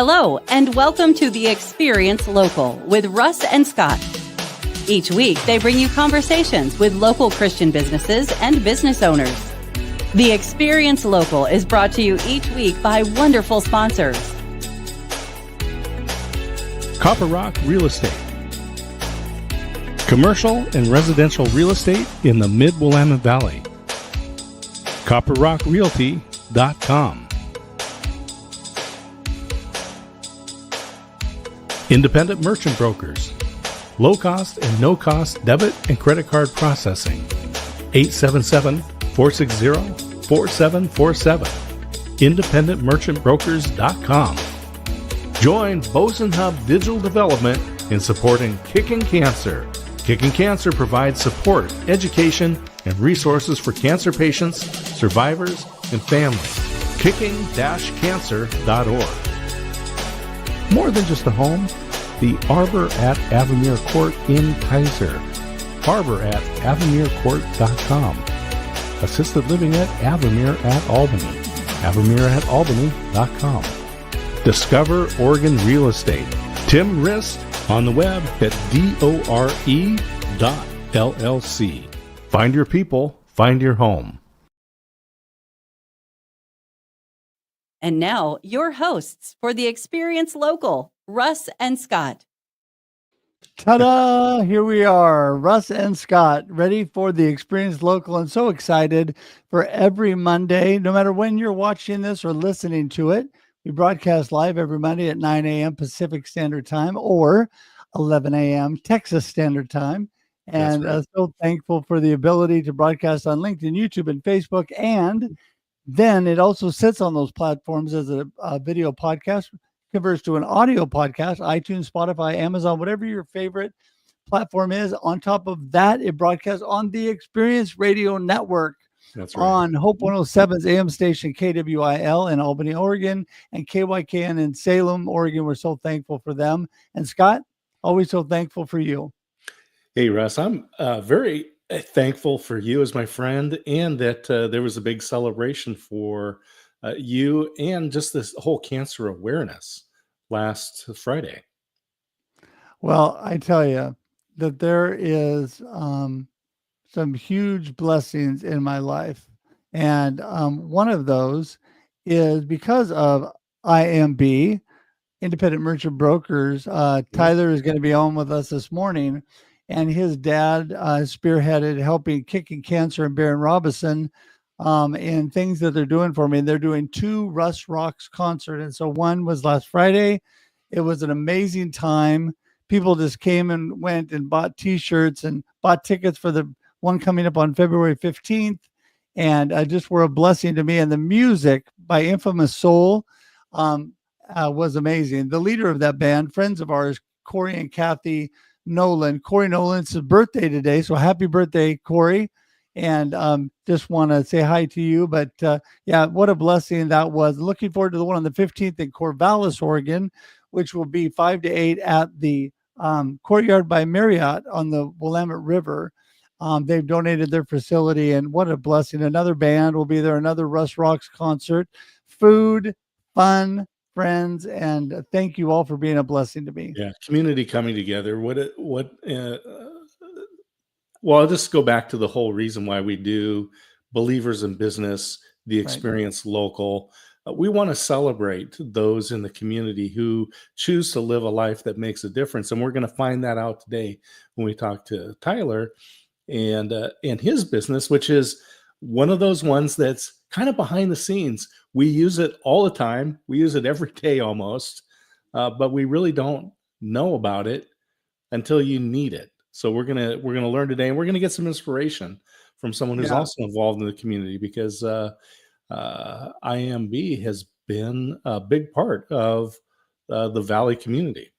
Hello, and welcome to The Experience Local with Russ and Scott. Each week, they bring you conversations with local Christian businesses and business owners. The Experience Local is brought to you each week by wonderful sponsors. Copper Rock Real Estate. Commercial and residential real estate in the Mid-Willamette Valley. CopperRockRealty.com. Independent Merchant Brokers. Low-cost and no-cost debit and credit card processing. 877-460-4747. IndependentMerchantBrokers.com. Join Boson Hub Digital Development in supporting Kicking Cancer. Kicking Cancer provides support, education, and resources for cancer patients, survivors, and families. Kicking-cancer.org. More than just a home, the Arbor at Avamere Court in Kaiser. Arbor at AvamereCourt.com. Assisted living at Avamere at Albany. AvamereAtAlbany.com. Discover Oregon Real Estate. Tim Rist on the web at DORE.LLC. Find your people, find your home. And now, your hosts for The Experience Local, Russ and Scott. Ta-da! Here we are, Russ and Scott, ready for The Experience Local, and so excited for every Monday, no matter when you're watching this or listening to it. We broadcast live every Monday at 9 a.m. Pacific Standard Time or 11 a.m. Texas Standard Time. And Right. So thankful for the ability to broadcast on LinkedIn, YouTube, and Facebook. And then it also sits on those platforms as a video podcast, converts to an audio podcast, iTunes, Spotify, Amazon, whatever your favorite platform is. On top of that, it broadcasts on the Experience Radio Network. That's right. On Hope 107's AM station KWIL in Albany, Oregon, and KYKN in Salem, Oregon. We're so thankful for them. And Scott, always so thankful for you. Hey, Russ, I'm very thankful for you as my friend, and that there was a big celebration for you and just this whole cancer awareness last Friday. Well, I tell you that there is some huge blessings in my life. And one of those is because of IMB, Independent Merchant Brokers. Tyler is going to be on with us this morning, and his dad spearheaded helping Kicking Cancer and Baron Robinson in things that they're doing for me. And they're doing 2 Russ Rocks concert. And so one was last Friday. It was an amazing time. People just came and went and bought T-shirts and bought tickets for the one coming up on February 15th. And just were a blessing to me. And the music by Infamous Soul was amazing. The leader of that band, friends of ours, Corey and Kathy Nolan. Corey Nolan's his birthday today. So happy birthday, Corey. And just want to say hi to you. But yeah, what a blessing that was. Looking forward to the one on the 15th in Corvallis, Oregon, which will be 5 to 8 at the Courtyard by Marriott on the Willamette River. They've donated their facility, and what a blessing. Another band will be there, another Russ Rocks concert, food, fun, friends, and thank you all for being a blessing to me. Yeah, community coming together. Well, I'll just go back to the whole reason why we do Believers in Business, the Experience Local. We want to celebrate those in the community who choose to live a life that makes a difference. And we're going to find that out today when we talk to Tyler and his business, which is one of those ones that's kind of behind the scenes. We use it all the time. We use it every day almost, but we really don't know about it until you need it. So we're gonna learn today, and we're gonna get some inspiration from someone who's also involved in the community, because IMB has been a big part of the Valley community.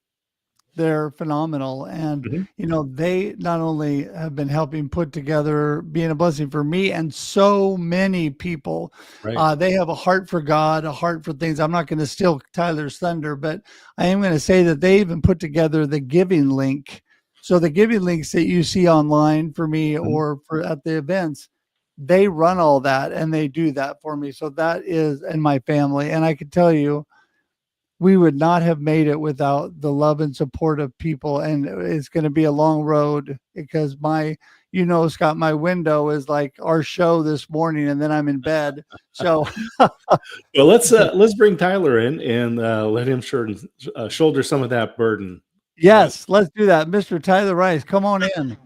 They're phenomenal. And, you know, they not only have been helping put together, being a blessing for me and so many people. Right. They have a heart for God, a heart for things. I'm not going to steal Tyler's thunder, but I am going to say that they even put together the giving link. So the giving links that you see online for me or for at the events, they run all that and they do that for me. So that is in my family. And I can tell you, we would not have made it without the love and support of people. And it's going to be a long road because Scott, my window is like our show this morning, and then I'm in bed. So, well, let's bring Tyler in and let him shoulder some of that burden. yes, let's do that. Mr. Tyler Rice, come on in.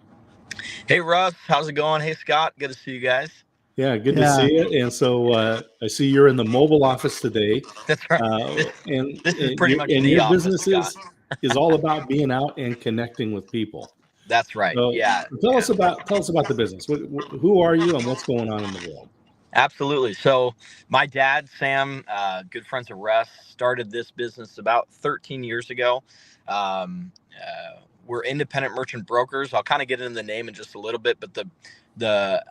Hey, Russ, how's it going? Hey, Scott, good to see you guys. Yeah, good to see you. And so I see you're in the mobile office today. That's right. This is pretty much the your office, business is all about being out and connecting with people. That's right. So Yeah. Tell us about the business. Who are you and what's going on in the world? Absolutely. So my dad, Sam, good friends of Russ, started this business about 13 years ago. We're independent merchant brokers. I'll kind of get into the name in just a little bit, but the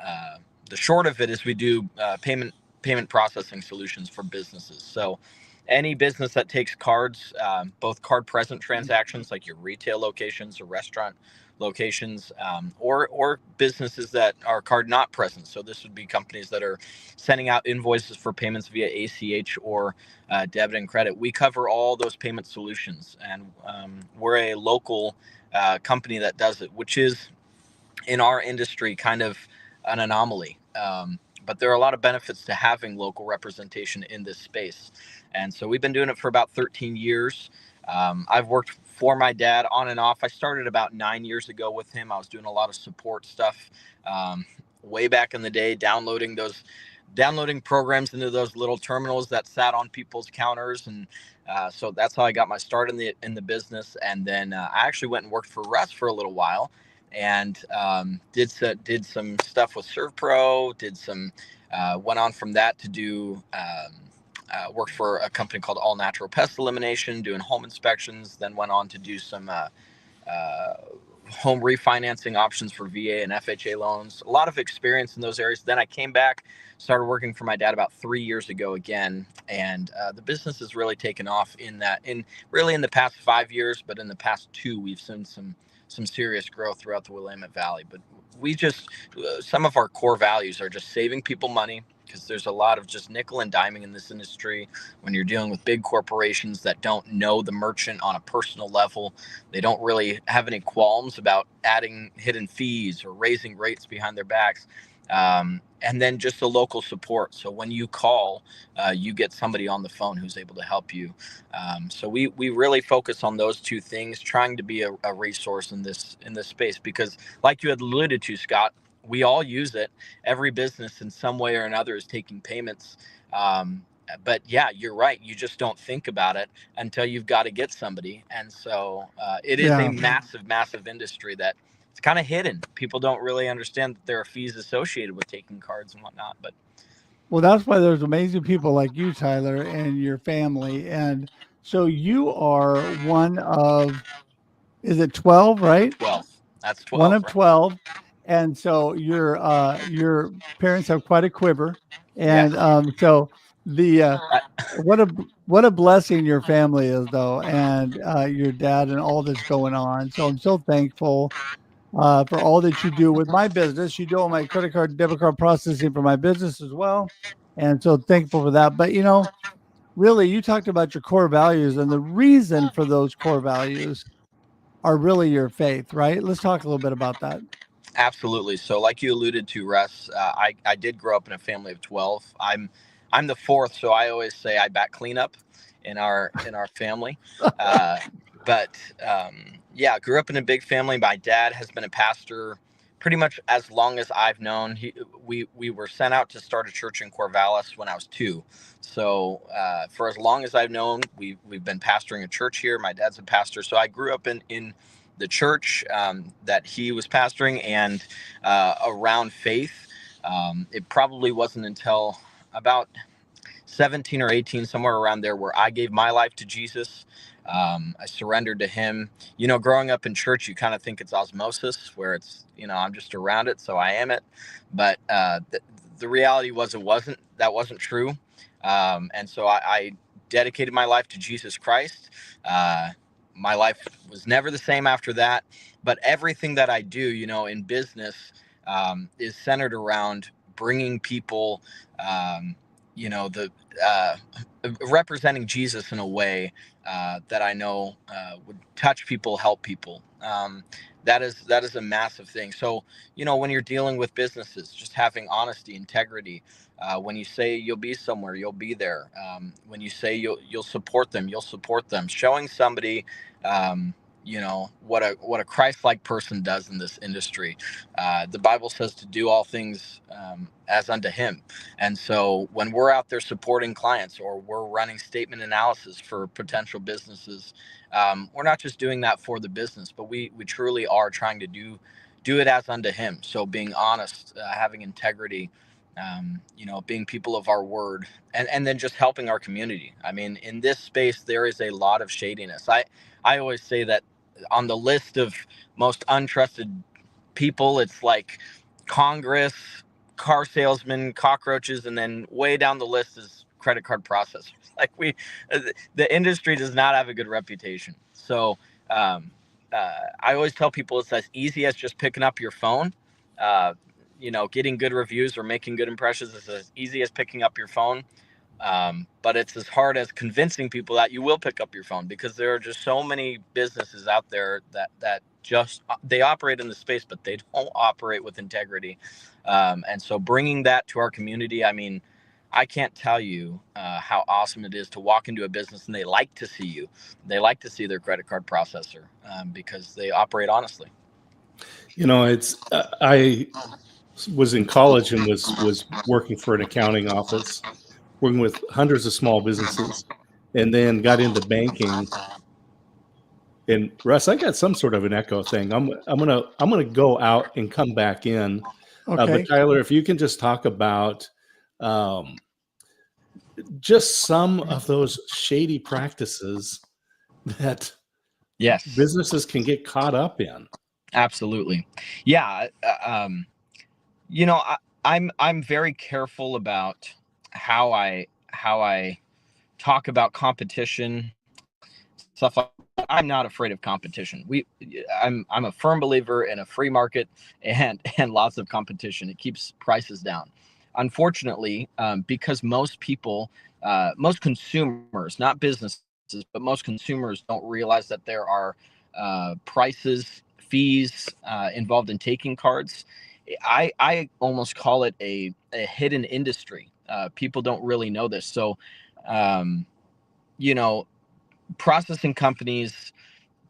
short of it is we do payment processing solutions for businesses. So any business that takes cards, both card present transactions like your retail locations or restaurant locations, or businesses that are card not present. So this would be companies that are sending out invoices for payments via ACH or debit and credit. We cover all those payment solutions, and we're a local company that does it, which is in our industry kind of an anomaly. But there are a lot of benefits to having local representation in this space. And so we've been doing it for about 13 years. I've worked for my dad on and off. I started about 9 years ago with him. I was doing a lot of support stuff way back in the day, downloading programs into those little terminals that sat on people's counters. And so that's how I got my start in the business. And then I actually went and worked for Russ for a little while, and did some stuff with ServPro, went on from that to do worked for a company called All Natural Pest Elimination, doing home inspections, then went on to do some home refinancing options for VA and FHA loans. A lot of experience in those areas. Then I came back, started working for my dad about 3 years ago again, and the business has really taken off in the past 5 years, but in the past 2, we've seen some serious growth throughout the Willamette Valley. But we just some of our core values are just saving people money, because there's a lot of just nickel and diming in this industry when you're dealing with big corporations that don't know the merchant on a personal level. They don't really have any qualms about adding hidden fees or raising rates behind their backs. And then just the local support. So when you call, you get somebody on the phone who's able to help you. So we really focus on those two things, trying to be a resource in this space, because like you had alluded to, Scott, we all use it. Every business in some way or another is taking payments. But yeah, you're right. You just don't think about it until you've got to get somebody. And so it is a massive, massive industry that it's kind of hidden. People don't really understand that there are fees associated with taking cards and whatnot. But well, that's why there's amazing people like you, Tyler, and your family. And so you are one of, is it 12, right? 12. That's 12. One of right? 12. And so your parents have quite a quiver. And so the what a blessing your family is, though, and your dad and all that's going on. So I'm so thankful for all that you do with my business. You do all my credit card, debit card processing for my business as well. And so thankful for that. But, really, you talked about your core values, and the reason for those core values are really your faith, right? Let's talk a little bit about that. Absolutely. So like you alluded to, Russ, I did grow up in a family of 12. I'm the fourth, so I always say I back cleanup in our family. But yeah, grew up in a big family. My dad has been a pastor pretty much as long as I've known. We were sent out to start a church in Corvallis when I was 2. So for as long as I've known, we've been pastoring a church here. My dad's a pastor, so I grew up in the church that he was pastoring, and around faith. It probably wasn't until about 17 or 18, somewhere around there, where I gave my life to Jesus. I surrendered to him. Growing up in church, you kind of think it's osmosis, where it's, I'm just around it, so I am it. But the reality was that wasn't true. And so I dedicated my life to Jesus Christ. My life was never the same after that, but everything that I do, in business, is centered around bringing people, representing Jesus in a way that I know would touch people, help people. That is a massive thing. So, when you're dealing with businesses, just having honesty, integrity. When you say you'll be somewhere, you'll be there. When you say you'll support them, you'll support them. Showing somebody, what a Christ-like person does in this industry. The Bible says to do all things as unto Him. And so when we're out there supporting clients or we're running statement analysis for potential businesses, we're not just doing that for the business, but we truly are trying to do it as unto Him. So being honest, having integrity, being people of our word, and then just helping our community. I mean, in this space, there is a lot of shadiness. I always say that on the list of most untrusted people, it's like Congress, car salesmen, cockroaches, and then way down the list is credit card processors. Like the industry does not have a good reputation. So I always tell people it's as easy as just picking up your phone. Getting good reviews or making good impressions is as easy as picking up your phone. But it's as hard as convincing people that you will pick up your phone, because there are just so many businesses out there that just they operate in the space, but they don't operate with integrity. And so bringing that to our community, I mean, I can't tell you how awesome it is to walk into a business and they like to see you. They like to see their credit card processor because they operate honestly. It's I was in college and was working for an accounting office, working with hundreds of small businesses, and then got into banking. And Russ, I got some sort of an echo thing. I'm gonna go out and come back in. Okay. But Tyler, if you can just talk about just some of those shady practices that Yes, businesses can get caught up in. Absolutely. Yeah. I'm very careful about how I talk about competition, stuff like that. I'm not afraid of competition. I'm a firm believer in a free market and lots of competition. It keeps prices down. Unfortunately, because most people, most consumers, not businesses, but most consumers don't realize that there are prices, fees involved in taking cards. I almost call it a hidden industry. People don't really know this. So, processing companies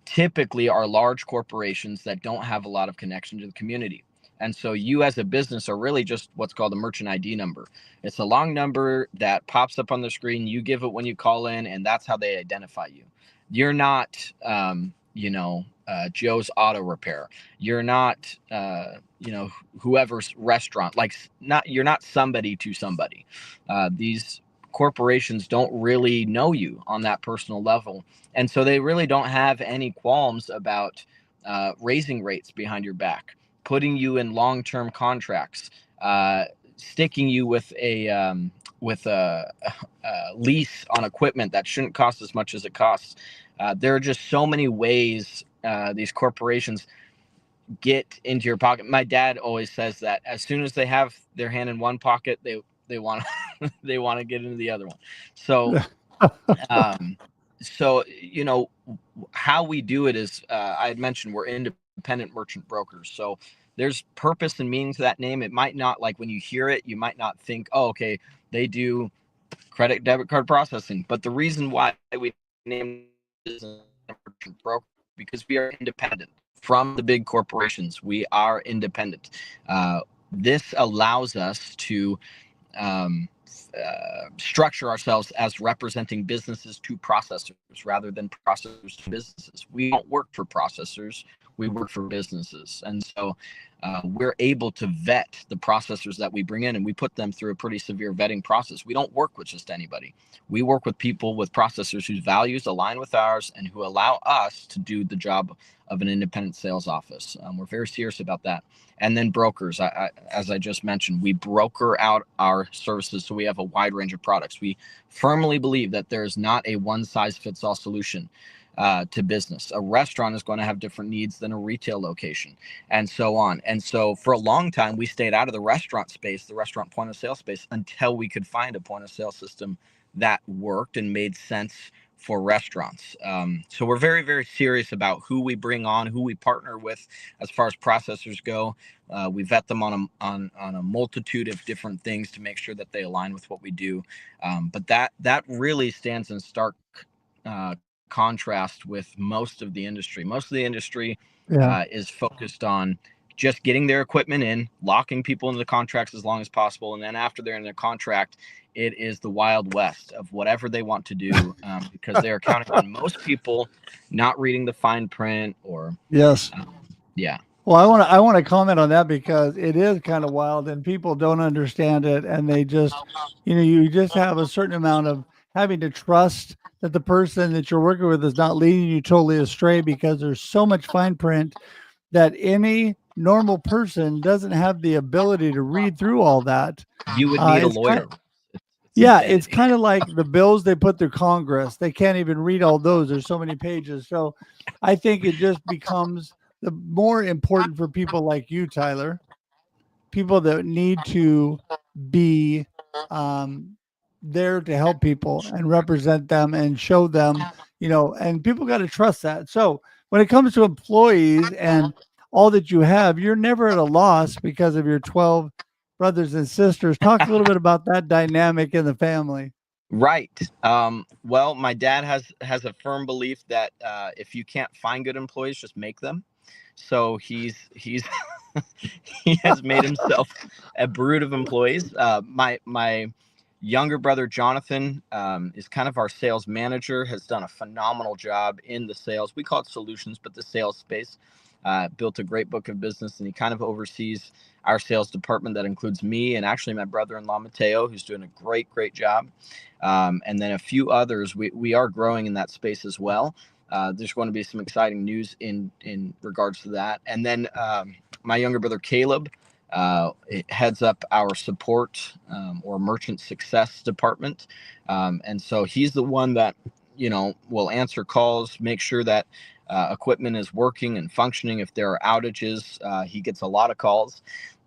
typically are large corporations that don't have a lot of connection to the community. And so you as a business are really just what's called a merchant ID number. It's a long number that pops up on the screen. You give it when you call in, and that's how they identify you. You're not, Joe's Auto Repair. You're not, whoever's restaurant. You're not somebody to somebody. These corporations don't really know you on that personal level. And so they really don't have any qualms about raising rates behind your back, putting you in long-term contracts, sticking you with a lease on equipment that shouldn't cost as much as it costs. There are just so many ways these corporations get into your pocket. My dad always says that as soon as they have their hand in one pocket, they want they want to get into the other one. So how we do it is I had mentioned we're independent merchant brokers. So there's purpose and meaning to that name. It might not, like when you hear it, you might not think, oh, okay, they do credit debit card processing. But the reason why we named business merchant broker, because we are independent from the big corporations. We are independent. This allows us to structure ourselves as representing businesses to processors rather than processors to businesses. We don't work for processors, we work for businesses. And so we're able to vet the processors that we bring in, and we put them through a pretty severe vetting process. We don't work with just anybody. We work with people, with processors whose values align with ours and who allow us to do the job of an independent sales office. We're very serious about that. And then brokers, as I just mentioned, we broker out our services, so we have a wide range of products. We firmly believe that there's not a one-size-fits-all solution to business. A restaurant is going to have different needs than a retail location, and so on. And so for a long time, we stayed out of the restaurant space, the restaurant point of sale space, until we could find a point of sale system that worked and made sense for restaurants. So we're very, very serious about who we bring on, who we partner with as far as processors go. We vet them on a multitude of different things to make sure that they align with what we do. But that really stands in stark contrast with most of the industry. Most of the industry is focused on just getting their equipment in, locking people into the contracts as long as possible, and then after they're in their contract, it is the Wild West of whatever they want to do, because they are counting on most people not reading the fine print or yeah. Well, I want to comment on that because it is kind of wild and people don't understand it, and they just, you just have a certain amount of having to trust that the person that you're working with is not leading you totally astray, because there's so much fine print that any normal person doesn't have the ability to read through all that. You would need a lawyer. It's kind of like the bills they put through Congress. They can't even read all those. There's so many pages. So I think it just becomes the more important for people like you, Tyler, people that need to be there to help people and represent them and show them, and people got to trust that. So when it comes to employees and all that you have, you're never at a loss because of your 12 brothers and sisters. Talk a little bit about that dynamic in the family. Right. Well, my dad has a firm belief that if you can't find good employees, just make them. So he's he has made himself a brood of employees. My younger brother Jonathan is kind of our sales manager, has done a phenomenal job in the sales. We call it solutions, but the sales space. Built a great book of business, and he kind of oversees our sales department that includes me and actually my brother-in-law Mateo, who's doing a great job, and then a few others. We are growing in that space as well. There's going to be some exciting news in regards to that. And then my younger brother Caleb heads up our support or merchant success department, and so he's the one that will answer calls, make sure that equipment is working and functioning. If there are outages, he gets a lot of calls.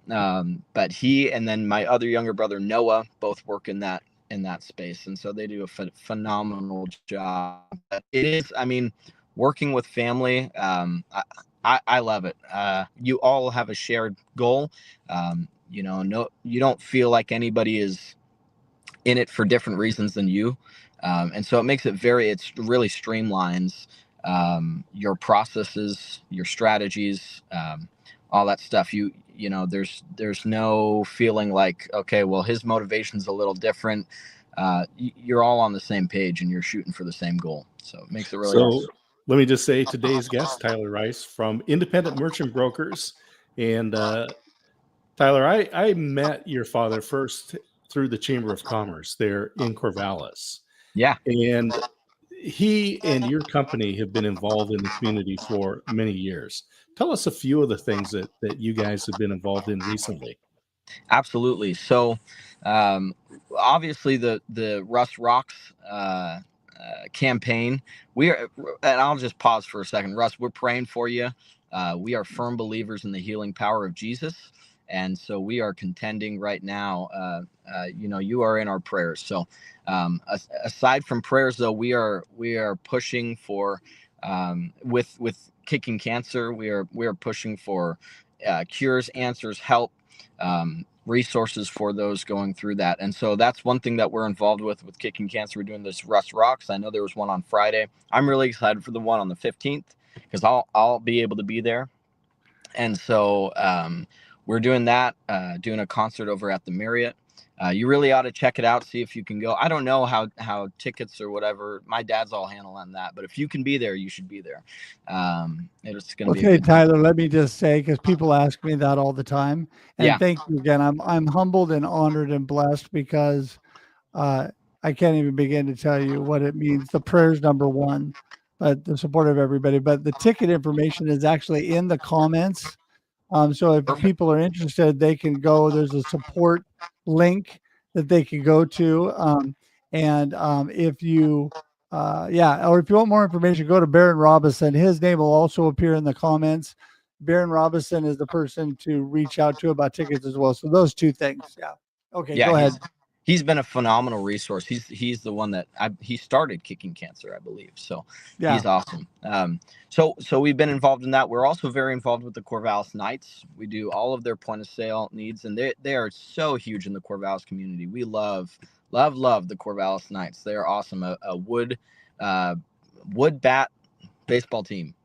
But he and then my other younger brother Noah both work in that space, and so they do a phenomenal job. It is, working with family. I love it. You all have a shared goal. No, you don't feel like anybody is in it for different reasons than you, and so it makes it really streamlines your processes, your strategies, all that stuff. There's no feeling like, okay, well, his motivation's a little different. You're all on the same page and you're shooting for the same goal. So it makes it really awesome. Let me just say today's guest, Tyler Rice from Independent Merchant Brokers. And Tyler, I met your father first through the Chamber of Commerce there in Corvallis. Yeah. And he and your company have been involved in the community for many years. Tell us a few of the things that you guys have been involved in recently. Absolutely. So obviously the Russ Rocks campaign, and I'll just pause for a second. Russ, we're praying for you. We are firm believers in the healing power of Jesus. And so we are contending right now. You are in our prayers. So aside from prayers, though, we are pushing for with kicking cancer. We are pushing for cures, answers, help, resources for those going through that. And so that's one thing that we're involved with kicking cancer. We're doing this Russ Rocks. I know there was one on Friday. I'm really excited for the one on the 15th because I'll be able to be there. And so we're doing that, doing a concert over at the Marriott. You really ought to check it out, see if you can go. I don't know how tickets or whatever, my dad's all handling that, but if you can be there, you should be there. It's going to be okay, Tyler, let me just say, because people ask me that all the time, and thank you again. I'm humbled and honored and blessed because I can't even begin to tell you what it means. The prayer's number one, but the support of everybody. But the ticket information is actually in the comments. So if people are interested, they can go. There's a support link that they can go to. If you, or if you want more information, go to Baron Robinson. His name will also appear in the comments. Baron Robinson is the person to reach out to about tickets as well. So those two things. Yeah. Okay. Go ahead. He's been a phenomenal resource. He's the one that he started Kicking Cancer, I believe. So Yeah. he's awesome. So we've been involved in that. We're also very involved with the Corvallis Knights. We do all of their point of sale needs, and they are so huge in the Corvallis community. We love the Corvallis Knights. They are awesome. A wood bat baseball team.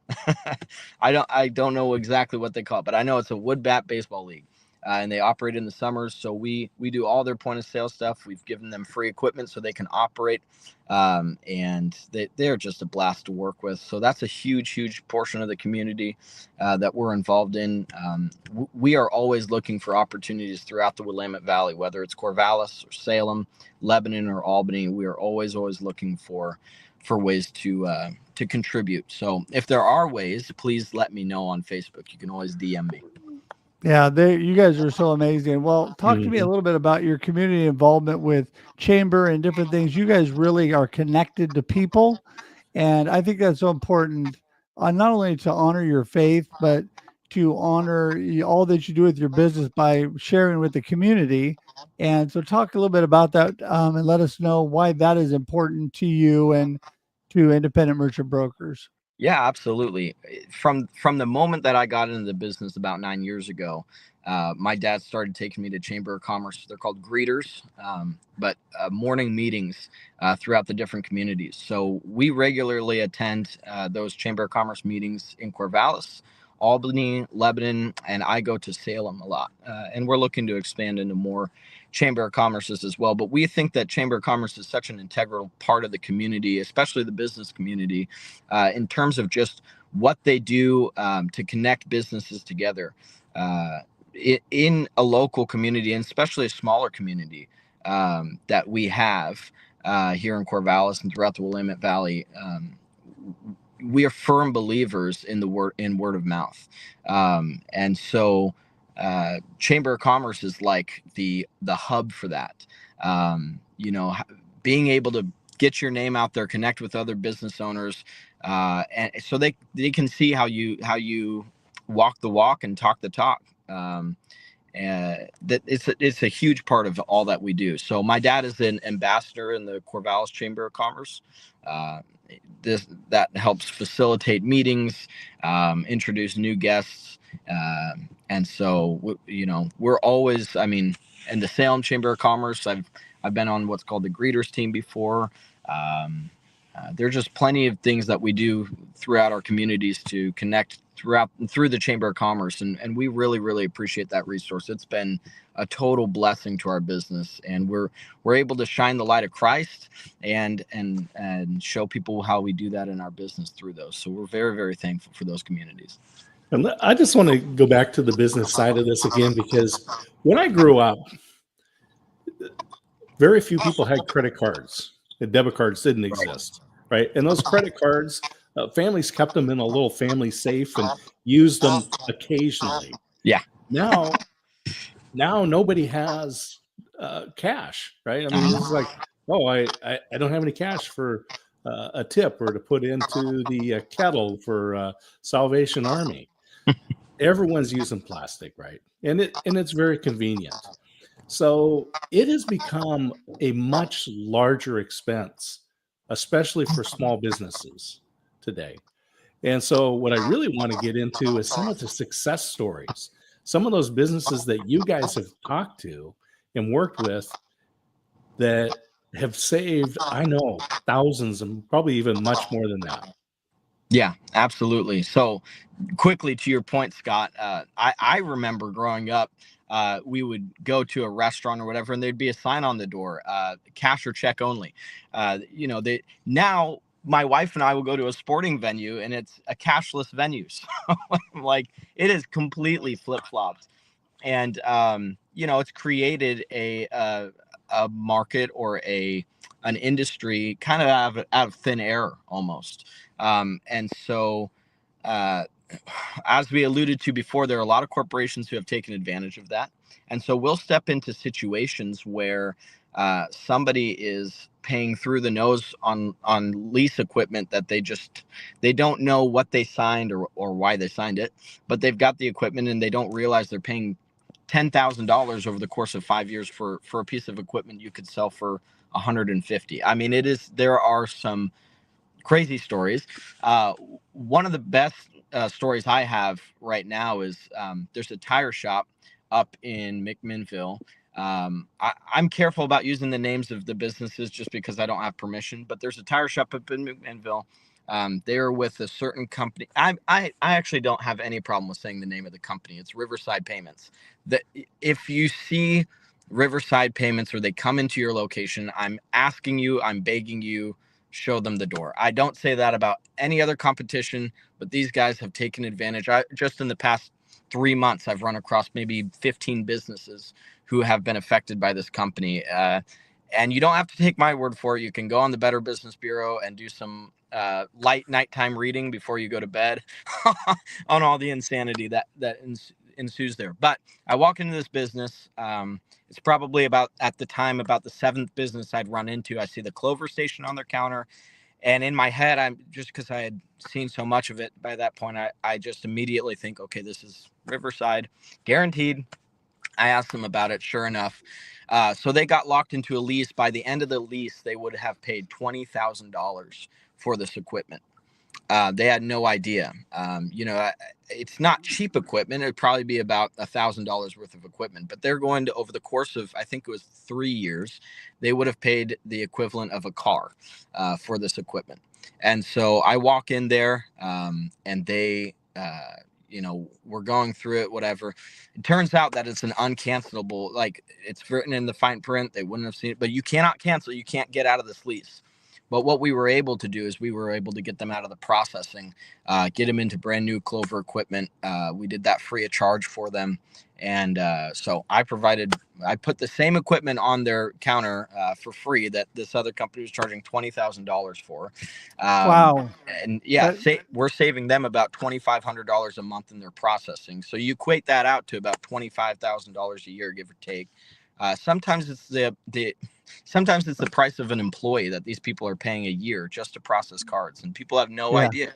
I don't know exactly what they call it, but I know it's a wood bat baseball league. And they operate in the summers. So we do all their point of sale stuff. We've given them free equipment so they can operate. And they're just a blast to work with. So that's a huge portion of the community that we're involved in. We are always looking for opportunities throughout the Willamette Valley, whether it's Corvallis or Salem, Lebanon or Albany. We are always looking for ways to contribute. So if there are ways, please let me know on Facebook. You can always DM me. Yeah, you guys are so amazing. Well, talk to me a little bit about your community involvement with chamber and different things. You guys really are connected to people, and I think that's so important. Not only to honor your faith, but to honor all that you do with your business by sharing with the community. And so, talk a little bit about that, and let us know why that is important to you and to independent merchant brokers. Yeah, absolutely. From the moment that I got into the business about 9 years ago, my dad started taking me to Chamber of Commerce. They're called greeters, but morning meetings throughout the different communities. So we regularly attend those Chamber of Commerce meetings in Corvallis, Albany, Lebanon, and I go to Salem a lot. And we're looking to expand into more Chamber of Commerces as well. But we think that Chamber of Commerce is such an integral part of the community, especially the business community, in terms of just what they do to connect businesses together in a local community, and especially a smaller community that we have here in Corvallis and throughout the Willamette Valley. We are firm believers in word of mouth, and so Chamber of Commerce is like the hub for that. Being able to get your name out there, connect with other business owners, and so they can see how you walk the walk and talk the talk. And that it's a huge part of all that we do. So my dad is an ambassador in the Corvallis Chamber of Commerce. That helps facilitate meetings, introduce new guests, and so we're always. I mean, in the Salem Chamber of Commerce, I've been on what's called the greeters team before. There's just plenty of things that we do throughout our communities to connect through the Chamber of Commerce, and we really appreciate that resource. It's been a total blessing to our business, and we're able to shine the light of Christ and show people how we do that in our business through those. So we're very thankful for those communities. And I just want to go back to the business side of this again, because when I grew up, very few people had credit cards. The debit cards didn't exist, right? And those credit cards, families kept them in a little family safe and used them occasionally. Yeah. Now nobody has cash, right? I mean, it's like, oh, I don't have any cash for a tip or to put into the kettle for Salvation Army. Everyone's using plastic, right? And it's very convenient. So it has become a much larger expense, especially for small businesses today. And so what I really want to get into is some of the success stories, some of those businesses that you guys have talked to and worked with that have saved, I know, thousands and probably even much more than that. Yeah, absolutely. So quickly to your point, Scott, I remember growing up, we would go to a restaurant or whatever, and there'd be a sign on the door, cash or check only. Now my wife and I will go to a sporting venue and it's a cashless venue. So like it is completely flip-flopped. And, it's created a market or an industry kind of out of thin air almost. And so, as we alluded to before, there are a lot of corporations who have taken advantage of that. And so we'll step into situations where somebody is paying through the nose on lease equipment that they don't know what they signed or why they signed it, but they've got the equipment and they don't realize they're paying $10,000 over the course of 5 years for a piece of equipment you could sell for $150. I mean, there are some crazy stories. One of the best stories I have right now is there's a tire shop up in McMinnville. I'm careful about using the names of the businesses just because I don't have permission, but there's a tire shop up in McMinnville. They're with a certain company. I actually don't have any problem with saying the name of the company. It's Riverside Payments. If you see Riverside Payments or they come into your location, I'm asking you, I'm begging you, show them the door. I don't say that about any other competition, but these guys have taken advantage. Just in the past 3 months, I've run across maybe 15 businesses who have been affected by this company. And you don't have to take my word for it. You can go on the Better Business Bureau and do some light nighttime reading before you go to bed on all the insanity that ensues there. But I walk into this business. It's probably at the time about the 7th business I'd run into. I see the Clover station on their counter. And in my head, I'm just because I had seen so much of it by that point, I just immediately think, okay, this is Riverside, guaranteed. I asked them about it. Sure enough. So they got locked into a lease. By the end of the lease, they would have paid $20,000 for this equipment. They had no idea. It's not cheap equipment. It'd probably be about $1,000 worth of equipment, but they're going to, over the course of, I think it was 3 years, they would have paid the equivalent of a car for this equipment. And so I walk in there and they, we're going through it, whatever. It turns out that it's an uncancelable, like it's written in the fine print. They wouldn't have seen it, but you cannot cancel. You can't get out of this lease. But what we were able to do is we were able to get them out of the processing, get them into brand new Clover equipment. We did that free of charge for them. And so I put the same equipment on their counter for free that this other company was charging $20,000 for. Wow. And we're saving them about $2,500 a month in their processing. So you equate that out to about $25,000 a year, give or take. Sometimes it's the price of an employee that these people are paying a year just to process cards, and people have no idea.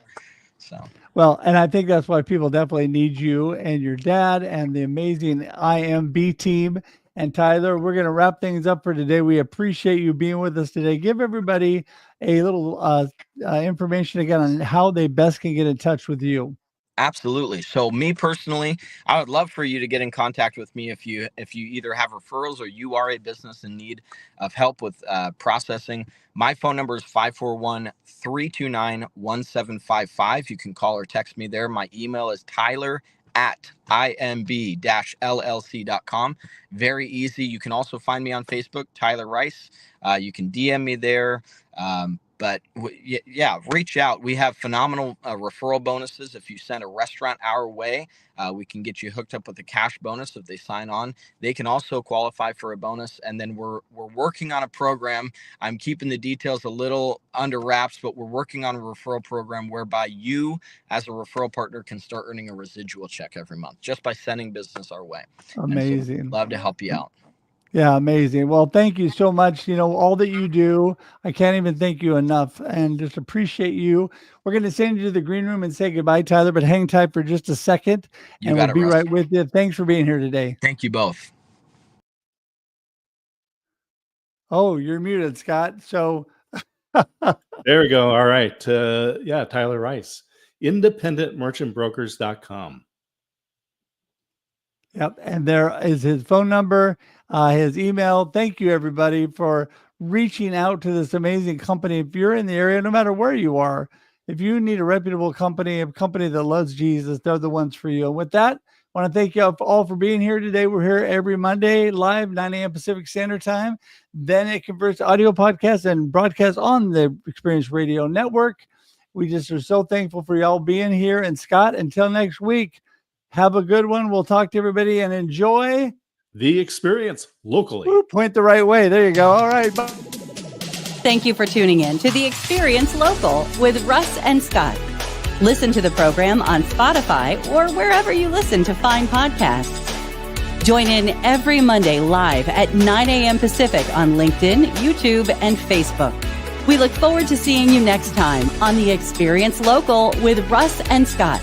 So well, and I think that's why people definitely need you and your dad and the amazing IMB team. And Tyler, we're going to wrap things up for today. We appreciate you being with us today. Give everybody a little information again on how they best can get in touch with you. Absolutely. So me personally, I would love for you to get in contact with me if you either have referrals or you are a business in need of help with processing. My phone number is 541-329-1755. You can call or text me there. My email is tyler@imb-llc.com. Very easy. You can also find me on Facebook, Tyler Rice. You can DM me there. But reach out. We have phenomenal referral bonuses. If you send a restaurant our way, we can get you hooked up with a cash bonus if they sign on. They can also qualify for a bonus. And then we're working on a program. I'm keeping the details a little under wraps, but we're working on a referral program whereby you, as a referral partner, can start earning a residual check every month just by sending business our way. Amazing. So we'd love to help you out. Yeah, amazing. Well, thank you so much. All that you do, I can't even thank you enough, and just appreciate you. We're going to send you to the green room and say goodbye, Tyler, but hang tight for just a second, and we'll be right with you. Thanks for being here today. Thank you both. Oh, you're muted, Scott. So there we go. All right. Tyler Rice, independentmerchantbrokers.com. Yep. And there is his phone number, his email. Thank you, everybody, for reaching out to this amazing company. If you're in the area, no matter where you are, if you need a reputable company, a company that loves Jesus, they're the ones for you. And with that, I want to thank you all for being here today. We're here every Monday, live, 9 a.m. Pacific Standard Time. Then it converts to audio podcasts and broadcasts on the Experience Radio Network. We just are so thankful for y'all being here. And Scott, until next week, have a good one. We'll talk to everybody and enjoy the experience locally. Ooh, point the right way. There you go. All right. Bye. Thank you for tuning in to The Experience Local with Russ and Scott. Listen to the program on Spotify or wherever you listen to fine podcasts. Join in every Monday live at 9 a.m. Pacific on LinkedIn, YouTube, and Facebook. We look forward to seeing you next time on The Experience Local with Russ and Scott.